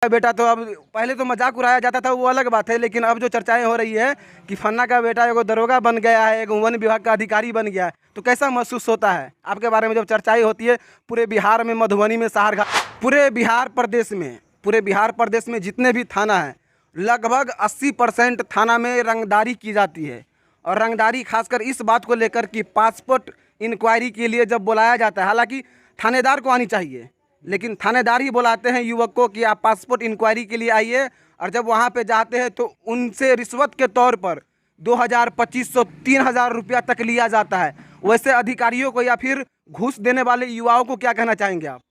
बेटा तो अब पहले तो मजाक उड़ाया जाता था, वो अलग बात है, लेकिन अब जो चर्चाएं हो रही है कि फन्ना का बेटा एगो दरोगा बन गया है, एगो वन विभाग का अधिकारी बन गया है, तो कैसा महसूस होता है आपके बारे में जब चर्चाएं होती है पूरे बिहार में, मधुबनी में, सहारघाट, पूरे बिहार प्रदेश में जितने भी थाना है लगभग 80% थाना में रंगदारी की जाती है। और रंगदारी खासकर इस बात को लेकर कि पासपोर्ट इंक्वायरी के लिए जब बुलाया जाता है, हालांकि थानेदार को आनी चाहिए, लेकिन थानेदार ही बुलाते हैं युवक को कि आप पासपोर्ट इंक्वायरी के लिए आइए, और जब वहाँ पे जाते हैं तो उनसे रिश्वत के तौर पर 2000, 2500, 3000 रुपया तक लिया जाता है। वैसे अधिकारियों को या फिर घूस देने वाले युवाओं को क्या कहना चाहेंगे आप?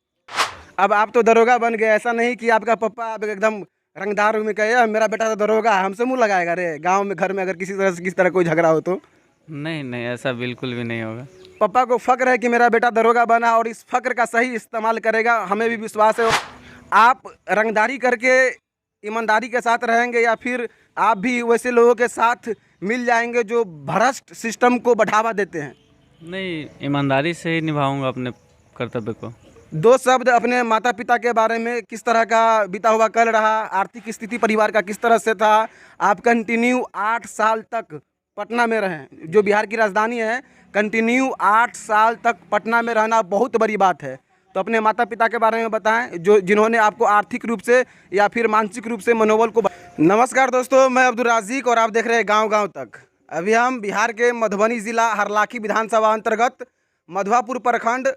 अब आप तो दरोगा बन गए, ऐसा नहीं कि आपका पप्पा अब एकदम रंगदार में कहे मेरा बेटा तो दरोगा है, हमसे मुँह लगाएगा रे गाँव में, घर में अगर किसी तरह कोई झगड़ा हो तो? नहीं नहीं, ऐसा बिल्कुल भी नहीं होगा। पापा को फ़क्र है कि मेरा बेटा दरोगा बना और इस फ़क्र का सही इस्तेमाल करेगा, हमें भी विश्वास है। आप रंगदारी करके ईमानदारी के साथ रहेंगे या फिर आप भी वैसे लोगों के साथ मिल जाएंगे जो भ्रष्ट सिस्टम को बढ़ावा देते हैं? नहीं, ईमानदारी से ही निभाऊंगा अपने कर्तव्य को। दो शब्द अपने माता पिता के बारे में, किस तरह का बीता हुआ कल रहा, आर्थिक स्थिति परिवार का किस तरह से था? आप कंटिन्यू 8 साल तक पटना में रहें, जो बिहार की राजधानी है, कंटिन्यू 8 साल तक पटना में रहना बहुत बड़ी बात है। तो अपने माता पिता के बारे में बताएं जो जिन्होंने आपको आर्थिक रूप से या फिर मानसिक रूप से मनोबल को। नमस्कार दोस्तों, मैं अब्दुल राज़िक और आप देख रहे हैं गांव तक। अभी हम बिहार के मधुबनी जिला हरलाखी विधानसभा अंतर्गत मधवापुर प्रखंड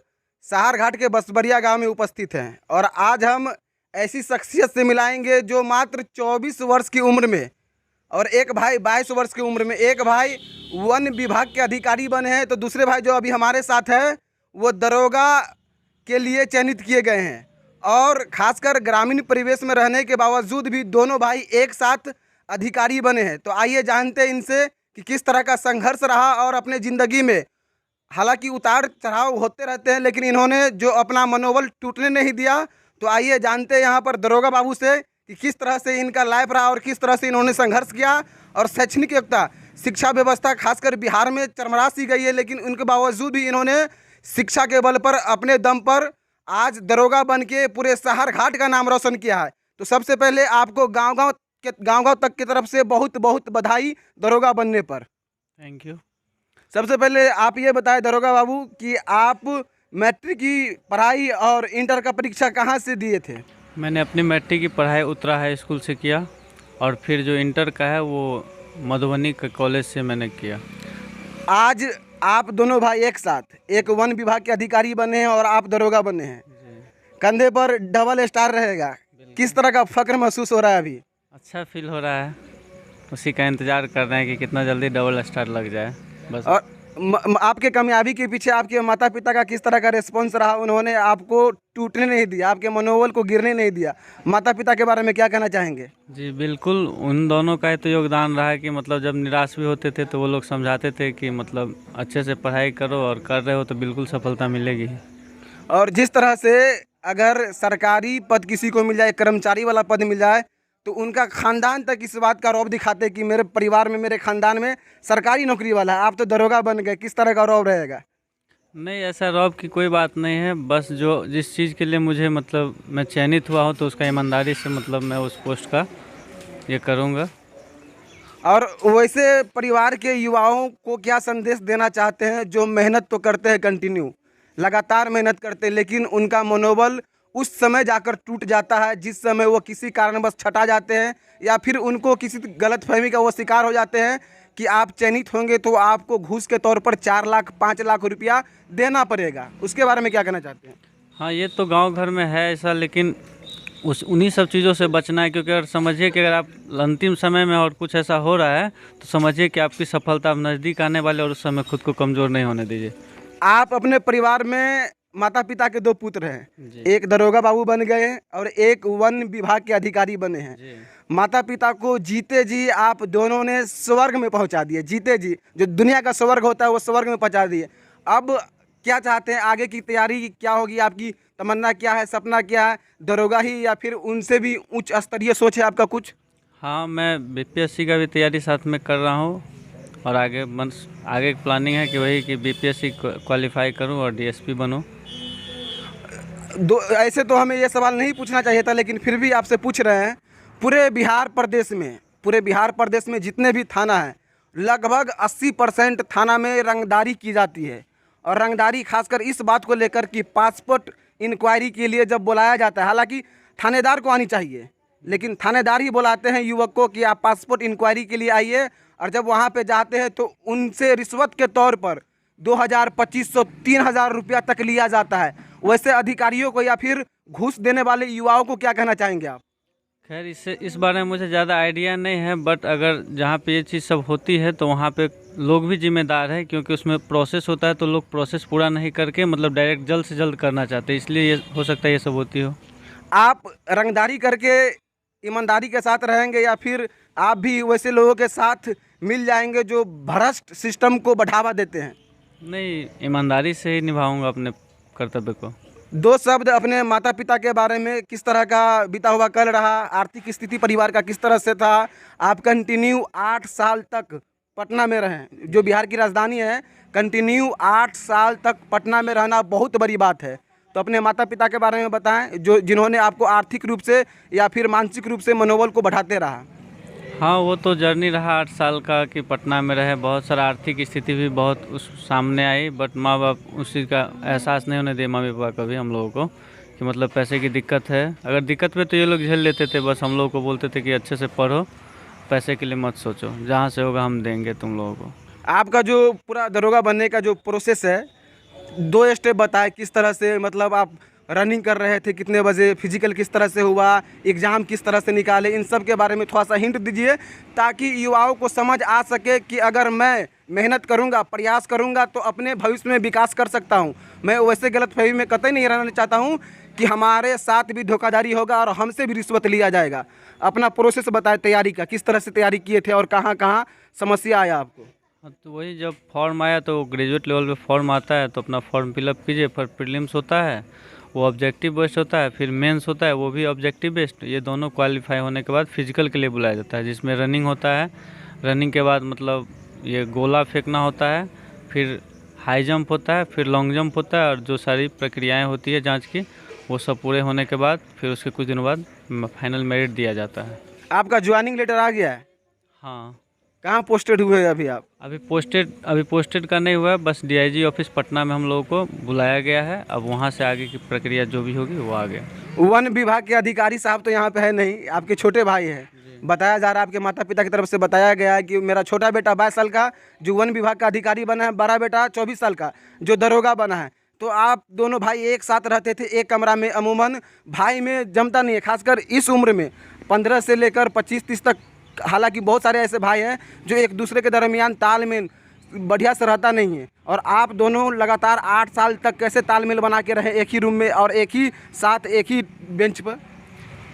सहारघाट के बसबरिया गांव में उपस्थित हैं, और आज हम ऐसी शख्सियत से मिलाएंगे जो मात्र 24 वर्ष की उम्र में और एक भाई 22 वर्ष की उम्र में, एक भाई वन विभाग के अधिकारी बने हैं, तो दूसरे भाई जो अभी हमारे साथ है वो दरोगा के लिए चयनित किए गए हैं। और खासकर ग्रामीण परिवेश में रहने के बावजूद भी दोनों भाई एक साथ अधिकारी बने हैं। तो आइए जानते हैं इनसे कि किस तरह का संघर्ष रहा और अपने ज़िंदगी में, हालांकि उतार चढ़ाव होते रहते हैं, लेकिन इन्होंने जो अपना मनोबल टूटने नहीं दिया। तो आइए जानते हैं यहाँ पर दरोगा बाबू से कि किस तरह से इनका लाइफ रहा और किस तरह से इन्होंने संघर्ष किया। और शैक्षणिक योग्यता, शिक्षा व्यवस्था खासकर बिहार में चरमरा सी गई है, लेकिन उनके बावजूद भी इन्होंने शिक्षा के बल पर अपने दम पर आज दरोगा बन के पूरे सहारघाट का नाम रोशन किया है। तो सबसे पहले आपको गाँव तक की तरफ से बहुत बहुत बधाई दरोगा बनने पर। Thank you. सबसे पहले आप ये बताएं दरोगा बाबू कि आप मैट्रिक की पढ़ाई और इंटर का परीक्षा कहाँ से दिए थे? मैंने अपनी मैट्रिक की पढ़ाई उत्तरा हाई स्कूल से किया, और फिर जो इंटर का है वो मधुबनी के कॉलेज से मैंने किया। आज आप दोनों भाई एक साथ, एक वन विभाग के अधिकारी बने हैं और आप दरोगा बने हैं, कंधे पर डबल स्टार रहेगा, किस तरह का फक्र महसूस हो रहा है अभी? अच्छा फील हो रहा है, उसी का इंतज़ार कर रहे हैं कि कितना जल्दी डबल स्टार लग जाए बस। और आपके कामयाबी के पीछे आपके माता पिता का किस तरह का रिस्पॉन्स रहा? उन्होंने आपको टूटने नहीं दिया, आपके मनोबल को गिरने नहीं दिया। माता पिता के बारे में क्या कहना चाहेंगे? जी बिल्कुल, उन दोनों का तो योगदान रहा है कि मतलब जब निराश भी होते थे तो वो लोग समझाते थे कि मतलब अच्छे से पढ़ाई करो और कर रहे हो तो बिल्कुल सफलता मिलेगी। और जिस तरह से अगर सरकारी पद किसी को मिल जाए, कर्मचारी वाला पद मिल जाए, तो उनका खानदान तक इस बात का रौब दिखाते कि मेरे परिवार में, मेरे खानदान में सरकारी नौकरी वाला है। आप तो दरोगा बन गए, किस तरह का रौब रहेगा? नहीं, ऐसा रौब की कोई बात नहीं है, बस जो जिस चीज़ के लिए मुझे मतलब मैं चयनित हुआ हूँ तो उसका ईमानदारी से मतलब मैं उस पोस्ट का ये करूँगा। और वैसे परिवार के युवाओं को क्या संदेश देना चाहते हैं जो मेहनत तो करते हैं, कंटिन्यू लगातार मेहनत करते हैं, लेकिन उनका मनोबल उस समय जाकर टूट जाता है जिस समय वो किसी कारणवश छटा जाते हैं, या फिर उनको किसी गलतफहमी का वो शिकार हो जाते हैं कि आप चयनित होंगे तो आपको घूस के तौर पर 4 लाख 5 लाख रुपया देना पड़ेगा? उसके बारे में क्या कहना चाहते हैं? हाँ, ये तो गांव घर में है ऐसा, लेकिन उन्हीं सब चीज़ों से बचना है, क्योंकि अगर समझिए कि अगर आप अंतिम समय में और कुछ ऐसा हो रहा है तो समझिए कि आपकी सफलता नज़दीक आने वाले, और उस समय खुद को कमज़ोर नहीं होने दीजिए। आप अपने परिवार में माता पिता के 2 पुत्र हैं, एक दरोगा बाबू बन गए और एक वन विभाग के अधिकारी बने हैं। माता पिता को जीते जी आप दोनों ने स्वर्ग में पहुंचा दिए, जीते जी जो दुनिया का स्वर्ग होता है वो स्वर्ग में पहुंचा दिए। अब क्या चाहते हैं? आगे की तैयारी क्या होगी? आपकी तमन्ना क्या है, सपना क्या है? दरोगा ही या फिर उनसे भी उच्च स्तरीय सोच है आपका कुछ? हाँ, मैं बीपीएससी का भी तैयारी साथ में कर रहा हूँ, और आगे प्लानिंग है कि वही कि बीपीएससी क्वालिफाई करूँ और डीएसपी बनूँ। ऐसे तो हमें ये सवाल नहीं पूछना चाहिए था, लेकिन फिर भी आपसे पूछ रहे हैं। पूरे बिहार प्रदेश में जितने भी थाना हैं, लगभग 80% थाना में रंगदारी की जाती है। और रंगदारी खासकर इस बात को लेकर कि पासपोर्ट इंक्वायरी के लिए जब बुलाया जाता है, हालांकि थानेदार को आनी चाहिए, लेकिन थानेदार ही बुलाते हैं युवक को कि आप पासपोर्ट इंक्वायरी के लिए आइए। और जब वहाँ पे जाते हैं तो उनसे रिश्वत के तौर पर 2000, 2500, 3000 रुपया तक लिया जाता है। वैसे अधिकारियों को या फिर घूस देने वाले युवाओं को क्या कहना चाहेंगे आप? खैर इस बारे में मुझे ज़्यादा आइडिया नहीं है, बट अगर जहाँ पे ये चीज़ सब होती है तो वहाँ पे लोग भी जिम्मेदार है, क्योंकि उसमें प्रोसेस होता है तो लोग प्रोसेस पूरा नहीं करके मतलब डायरेक्ट जल्द से जल्द करना चाहते हैं, इसलिए ये हो सकता है ये सब होती हो। आप रंगदारी करके ईमानदारी के साथ रहेंगे या फिर आप भी वैसे लोगों के साथ मिल जाएंगे जो भ्रष्ट सिस्टम को बढ़ावा देते हैं? नहीं, ईमानदारी से ही निभाऊंगा अपने कर्तव्य को। 2 शब्द अपने माता पिता के बारे में, किस तरह का बीता हुआ कल रहा, आर्थिक स्थिति परिवार का किस तरह से था? आप कंटिन्यू 8 साल तक पटना में रहें, जो बिहार की राजधानी है। कंटिन्यू 8 साल तक पटना में रहना बहुत बड़ी बात है। तो अपने माता पिता के बारे में बताएं, जो जिन्होंने आपको आर्थिक रूप से या फिर मानसिक रूप से मनोबल को बढ़ाते रहा। हाँ, वो तो जर्नी रहा 8 साल का कि पटना में रहे, बहुत सारा आर्थिक स्थिति भी बहुत उस सामने आई, बट माँ बाप उसी का एहसास नहीं होने दिए मम्मी पापा कभी हम लोगों को कि मतलब पैसे की दिक्कत है। अगर दिक्कत में तो ये लोग झेल लेते थे, बस हम लोगों को बोलते थे कि अच्छे से पढ़ो, पैसे के लिए मत सोचो, जहाँ से होगा हम देंगे तुम लोगों को। आपका जो पूरा दरोगा बनने का जो प्रोसेस है, 2 स्टेप बताए किस तरह से, मतलब आप रनिंग कर रहे थे कितने बजे, फिजिकल किस तरह से हुआ, एग्ज़ाम किस तरह से निकाले, इन सब के बारे में थोड़ा सा हिंट दीजिए, ताकि युवाओं को समझ आ सके कि अगर मैं मेहनत करूंगा, प्रयास करूंगा तो अपने भविष्य में विकास कर सकता हूं। मैं वैसे गलतफहमी में कतई नहीं रहना चाहता हूं कि हमारे साथ भी धोखाधड़ी होगा और हमसे भी रिश्वत लिया जाएगा। अपना प्रोसेस बताए तैयारी का, किस तरह से तैयारी किए थे और कहाँ कहाँ समस्या आया आपको? हाँ, तो वही जब फॉर्म आया तो ग्रेजुएट लेवल पे फॉर्म आता है, तो अपना फॉर्म फिलअप कीजिए। फिर प्रीलिम्स होता है, वो ऑब्जेक्टिव बेस्ड होता है, फिर मेंस होता है, वो भी ऑब्जेक्टिव बेस्ड। ये दोनों क्वालिफाई होने के बाद फिजिकल के लिए बुलाया जाता है, जिसमें रनिंग होता है। रनिंग के बाद मतलब ये गोला फेंकना होता है, फिर हाई जंप होता है, फिर लॉन्ग जंप होता है, और जो सारी प्रक्रियाएँ होती है जाँच की, वो सब पूरे होने के बाद फिर उसके कुछ दिनों बाद फाइनल मेरिट दिया जाता है। आपका ज्वाइनिंग लेटर आ गया है? हाँ, कहाँ पोस्टेड हुए अभी आप? अभी पोस्टेड का नहीं हुआ है, बस डीआईजी ऑफिस पटना में हम लोगों को बुलाया गया है। अब वहाँ से आगे की प्रक्रिया जो भी होगी वो आगे। वन विभाग के अधिकारी साहब तो यहाँ पे है नहीं, आपके छोटे भाई हैं। बताया जा रहा है, आपके माता पिता की तरफ से बताया गया है कि मेरा छोटा बेटा 22 साल का जो वन विभाग का अधिकारी बना है, बड़ा बेटा 24 साल का जो दरोगा बना है। तो आप दोनों भाई एक साथ रहते थे एक कमरा में। अमूमन भाई में जमता नहीं है, खासकर इस उम्र में 15 से लेकर 25-30 तक। हालांकि बहुत सारे ऐसे भाई हैं जो एक दूसरे के दरमियान तालमेल बढ़िया से रहता नहीं है, और आप दोनों लगातार 8 साल तक कैसे तालमेल बना के रहे एक ही रूम में और एक ही साथ एक ही बेंच पर?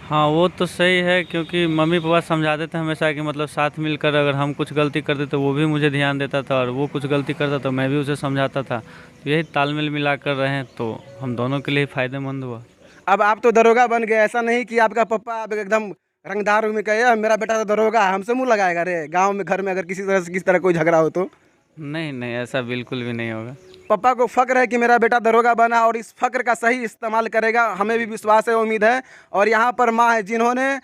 हाँ, वो तो सही है, क्योंकि मम्मी पापा समझाते थे हमेशा कि मतलब साथ मिलकर अगर हम कुछ गलती करते तो वो भी मुझे ध्यान देता था, और वो कुछ गलती करता तो मैं भी उसे समझाता था। तो यही तालमेल मिला कर रहे हैं तो हम दोनों के लिए फ़ायदेमंद हुआ। अब आप तो दरोगा बन गए, ऐसा नहीं कि आपका पापा अब एकदम रंगदार में कहे मेरा बेटा तो दरोगा है, हमसे मुँह लगाएगा रे गाँव में घर में अगर किसी तरह कोई झगड़ा हो तो? नहीं नहीं, ऐसा बिल्कुल भी नहीं होगा। पापा को फ़क्र है कि मेरा बेटा दरोगा बना, और इस फ़क्र का सही इस्तेमाल करेगा, हमें भी विश्वास है, उम्मीद है। और यहाँ पर माँ है जिन्होंने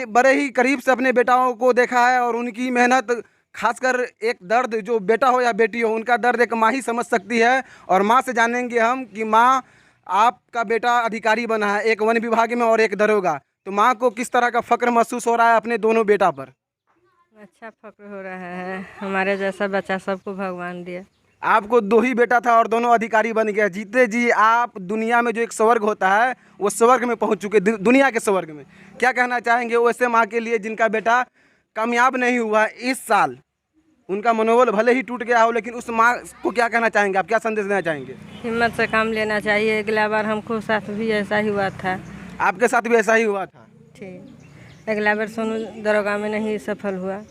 बड़े ही करीब से अपने बेटाओं को देखा है, और उनकी मेहनत, खासकर एक दर्द जो बेटा हो या बेटी हो, उनका दर्द एक माँ ही समझ सकती है। और माँ से जानेंगे हम कि माँ, आपका बेटा अधिकारी बना है, एक वन विभाग में और एक दरोगा, तो माँ को किस तरह का फ़क्र महसूस हो रहा है अपने दोनों बेटा पर? अच्छा फ़क्र हो रहा है, हमारे जैसा बच्चा सबको भगवान दिए। आपको 2 ही बेटा था और दोनों अधिकारी बन गया। जीते जी आप दुनिया में जो एक स्वर्ग होता है वो स्वर्ग में पहुंच चुके, दुनिया के स्वर्ग में। क्या कहना चाहेंगे वैसे माँ के लिए जिनका बेटा कामयाब नहीं हुआ इस साल? उनका मनोबल भले ही टूट गया हो, लेकिन उस माँ को क्या कहना चाहेंगे आप, क्या संदेश देना चाहेंगे? हिम्मत से काम लेना चाहिए, अगला बार हमको साथ भी ऐसा ही हुआ था। आपके साथ भी ऐसा ही हुआ था? ठीक, अगला बार सोनू दरोगा में नहीं सफल हुआ।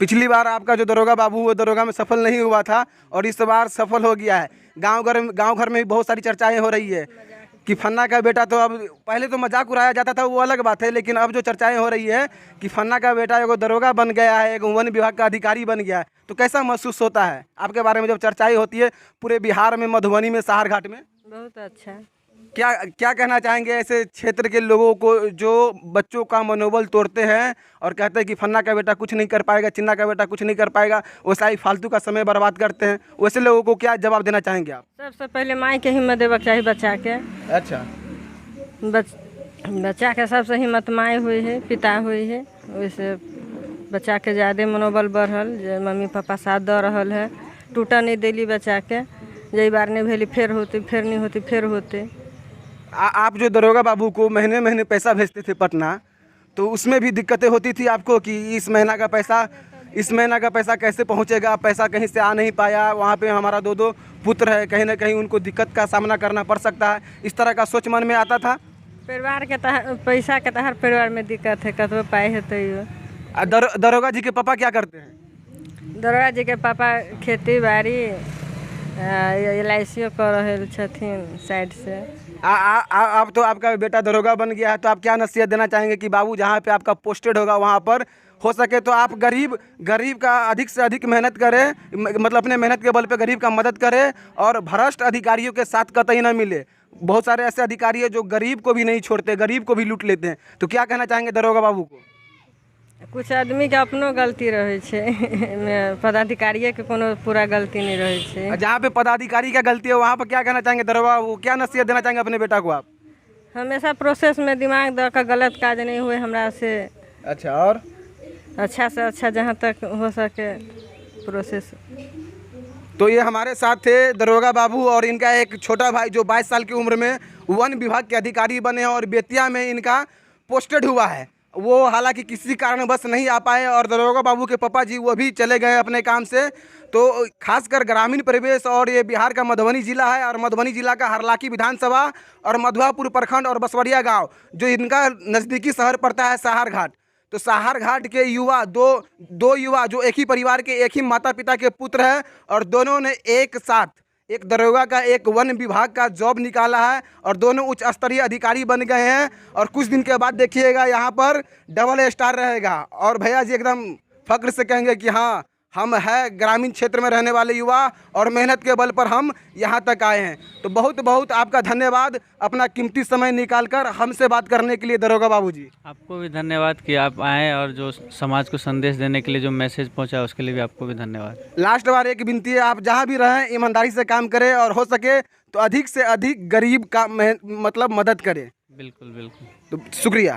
पिछली बार आपका जो दरोगा बाबू वो दरोगा में सफल नहीं हुआ था, और इस बार सफल हो गया है। गांव घर में भी बहुत सारी चर्चाएं हो रही है कि फन्ना का बेटा, तो अब पहले तो मजाक उड़ाया जाता था वो अलग बात है, लेकिन अब जो चर्चाएं हो रही है कि फन्ना का बेटा एगो दरोगा बन गया है, एगो वन विभाग का अधिकारी बन गया है, तो कैसा महसूस होता है आपके बारे में जब चर्चाएं होती है पूरे बिहार में, मधुबनी में, सहारघाट में? बहुत अच्छा। क्या क्या कहना चाहेंगे ऐसे क्षेत्र के लोगों को जो बच्चों का मनोबल तोड़ते हैं और कहते हैं कि फन्ना का बेटा कुछ नहीं कर पाएगा, चिन्ना का बेटा कुछ नहीं कर पाएगा, वैसा ही फालतू का समय बर्बाद करते हैं, वैसे लोगों को क्या जवाब देना चाहेंगे आप? सबसे पहले माई के हिम्मत देवक चाहिए बच्चा के। अच्छा। बच्चा के सबसे हिम्मत माई हुई है, पिता हुई है, वैसे बच्चा के ज़्यादा मनोबल बढ़ल, जे मम्मी पापा साथ दे रहल है, टूटा नहीं दिली बच्चा के, जई बार नहीं भेली फिर होती, फिर नहीं होती, फिर होते। आप जो दरोगा बाबू को महीने महीने पैसा भेजते थे पटना, तो उसमें भी दिक्कतें होती थी आपको कि इस महीना का पैसा कैसे पहुंचेगा, पैसा कहीं से आ नहीं पाया, वहाँ पे हमारा दो पुत्र है, कहीं ना कहीं उनको दिक्कत का सामना करना पड़ सकता है, इस तरह का सोच मन में आता था? परिवार के पैसा के हर परिवार में दिक्कत है, कतबो पाए है तैयो। दरोगा जी के पापा क्या करते हैं? दरोगा जी के पापा खेती बाड़ी LIC कर रहे छथिन साइड से। आप तो आपका बेटा दरोगा बन गया है, तो आप क्या नसीहत देना चाहेंगे कि बाबू जहाँ पे आपका पोस्टेड होगा वहाँ पर हो सके तो आप गरीब का अधिक से अधिक मेहनत करें, मतलब अपने मेहनत के बल पे गरीब का मदद करें और भ्रष्ट अधिकारियों के साथ कतई ना मिले। बहुत सारे ऐसे अधिकारी हैं जो गरीब को भी नहीं छोड़ते, गरीब को भी लूट लेते हैं, तो क्या कहना चाहेंगे दरोगा बाबू को? कुछ आदमी के अपनो गलती रहे छे, पदाधिकारिये के कोनो पूरा गलती नहीं रहे छे। जहाँ पे पदाधिकारी का गलती है वहाँ पर क्या कहना चाहेंगे दरोगा बाबू, क्या नसीहत देना चाहेंगे अपने बेटा को आप? हमेशा प्रोसेस में दिमाग दे कर गलत काज नहीं हुए हमरा से। अच्छा, और अच्छा से अच्छा जहाँ तक हो सके प्रोसेस। तो ये हमारे साथ थे दरोगा बाबू और इनका एक छोटा भाई जो 22 साल की उम्र में वन विभाग के अधिकारी बने हैं और बेतिया में इनका पोस्टेड हुआ है। वो हालांकि किसी कारणवश नहीं आ पाए और दरोगा बाबू के पापा जी वो भी चले गए अपने काम से। तो खासकर ग्रामीण परिवेश और ये बिहार का मधुबनी जिला है और मधुबनी जिला का हरलाखी विधानसभा और मधुआपुर प्रखंड और बसवरिया गांव जो इनका नज़दीकी शहर पड़ता है साहर घाट। तो साहर घाट के युवा दो युवा जो एक ही परिवार के एक ही माता पिता के पुत्र हैं और दोनों ने एक साथ एक दरोगा का एक वन विभाग का जॉब निकाला है और दोनों उच्च स्तरीय अधिकारी बन गए हैं और कुछ दिन के बाद देखिएगा यहाँ पर डबल स्टार रहेगा और भैया जी एकदम फक्र से कहेंगे कि हाँ हम हैं ग्रामीण क्षेत्र में रहने वाले युवा और मेहनत के बल पर हम यहाँ तक आए हैं। तो बहुत बहुत आपका धन्यवाद अपना कीमती समय निकालकर हमसे बात करने के लिए दरोगा बाबू जी। आपको भी धन्यवाद कि आप आए और जो समाज को संदेश देने के लिए जो मैसेज पहुंचा उसके लिए भी आपको भी धन्यवाद। लास्ट बार एक विनती है, आप जहाँ भी रहें ईमानदारी से काम करें और हो सके तो अधिक से अधिक गरीब का मतलब मदद करें। बिल्कुल बिल्कुल। तो शुक्रिया।